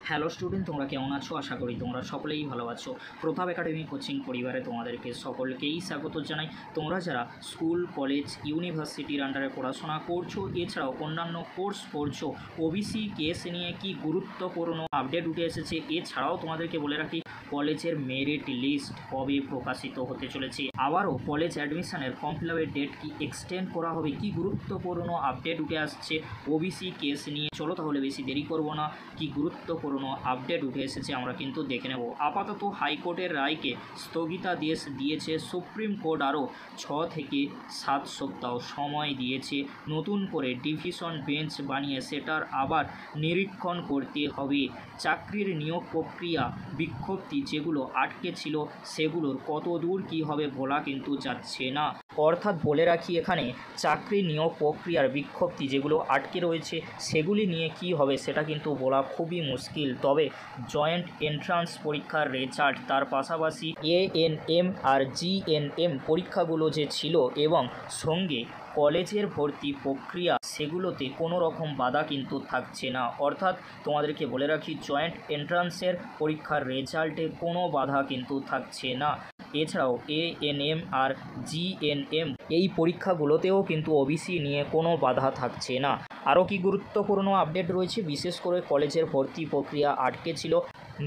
Hello student, তোমরা কেমন আছো? আশা করি তোমরা সকলেই ভালো আছো। প্রতাপ একাডেমি কোচিং পরিবারে তোমাদেরকে সকলকেই স্বাগত জানাই। তোমরা যারা স্কুল, কলেজ, ইউনিভার্সিটির আন্ডারে পড়াশোনা করছো, এছাড়াও অন্যান্য কোর্স করছো, ওবিসি কেস নিয়ে কি গুরুত্বপূর্ণ আপডেট উঠে এসেছে। এছাড়াও তোমাদেরকে বলে রাখি, কলেজের মেরিট লিস্ট কবে প্রকাশিত হতে চলেছে, আবারও কলেজ অ্যাডমিশনের ফর্ম ফিল আপের ডেট কি এক্সটেন্ড করা হবে, কি গুরুত্বপূর্ণ আপডেট উঠে আসছে ওবিসি কেস নিয়ে। চলো তাহলে বেশি দেরি করব না, কি গুরুত্বপূর্ণ আপডেট উঠে এসেছে আমরা কিন্তু দেখে নেব। আপাতত হাইকোর্টের রায়কে স্থগিতাদেশ দিয়েছে সুপ্রিম কোর্ট, আরও 6 থেকে 7 সপ্তাহ সময় দিয়েছে নতুন করে ডিভিশন বেঞ্চ বানিয়ে সেটার আবার নিরীক্ষণ করতে হবে। চাকরির নিয়োগ প্রক্রিয়া বিজ্ঞপ্তি যেগুলো আটকে ছিল সেগুলোর কত দূর কী হবে বলা কিন্তু যাচ্ছে না। অর্থাৎ বলে রাখি, এখানে চাকরি নিয়োগ প্রক্রিয়ার বিজ্ঞপ্তি যেগুলো আটকে রয়েছে সেগুলি নিয়ে কি হবে সেটা কিন্তু বলা খুবই মুশকিল। তবে জয়েন্ট এন্ট্রান্স পরীক্ষার রেজাল্ট, তার পাশাপাশি এএনএম আর জিএনএম পরীক্ষাগুলো যে ছিল এবং সঙ্গে কলেজের ভর্তি প্রক্রিয়া, সেগুলোতে কোনো রকম বাধা কিন্তু থাকছে না। অর্থাৎ তোমাদেরকে বলে রাখি, জয়েন্ট এন্ট্রান্সের পরীক্ষার রেজাল্টে কোনো বাধা কিন্তু থাকছে না। এছাড়াও এএনএম আর জিএনএম এই পরীক্ষাগুলোতেও কিন্তু ওবিসি নিয়ে কোনো বাধা থাকছে না। আরও কি গুরুত্বপূর্ণ আপডেট রয়েছে, বিশেষ করে কলেজের ভর্তি প্রক্রিয়া আটকে ছিল,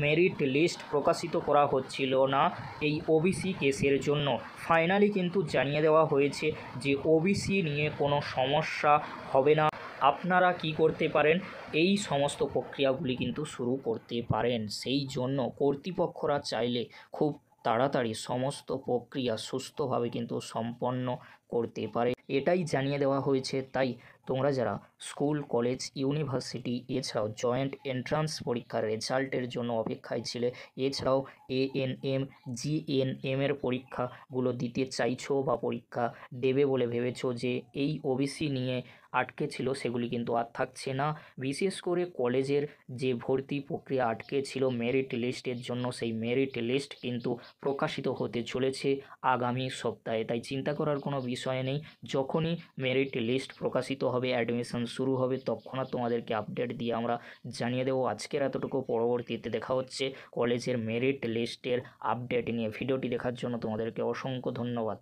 মেরিট লিস্ট প্রকাশিত করা হচ্ছিল না এই ওবিসি কেসের জন্য। ফাইনালি কিন্তু জানিয়ে দেওয়া হয়েছে যে ওবিসি নিয়ে কোনো সমস্যা হবে না। আপনারা কি করতে পারেন, এই সমস্ত প্রক্রিয়াগুলি কিন্তু শুরু করতে পারেন। সেই জন্য কর্তৃপক্ষরা চাইলে খুব তাড়াতাড়ি সমস্ত প্রক্রিয়া সুস্থভাবে কিন্তু সম্পন্ন করতে পারে, এটাই জানিয়ে দেওয়া হয়েছে। তাই তোমরা যারা স্কুল, কলেজ, ইউনিভার্সিটি এছাড়াও জয়েন্ট এন্ট্রান্স পরীক্ষার রেজাল্টের জন্য অপেক্ষায় ছিলে, এছাড়াও এএনএম, জিএনএমের পরীক্ষাগুলো দিতে চাইছো বা পরীক্ষা দেবে বলে ভেবেছো যে এই ওবিসি নিয়ে আটকে ছিল, সেগুলি কিন্তু আর থাকছে না। বিশেষ করে কলেজের যে ভর্তি প্রক্রিয়া আটকে ছিল মেরিট লিস্টের জন্য, সেই মেরিট লিস্ট কিন্তু প্রকাশিত হতে চলেছে আগামী সপ্তাহে। তাই চিন্তা করার কোনো বিষয় নেই, যখনই মেরিট লিস্ট প্রকাশিত হবে, অ্যাডমিশন শুরু হবে, তৎক্ষণাৎ তোমাদেরকে আপডেট দিয়ে আমরা জানিয়ে দেবো। আজকের এতটুকু, পরবর্তীতে দেখা হচ্ছে কলেজের মেরিট লিস্টের আপডেট নিয়ে। ভিডিওটি দেখার জন্য তোমাদেরকে অসংখ্য ধন্যবাদ।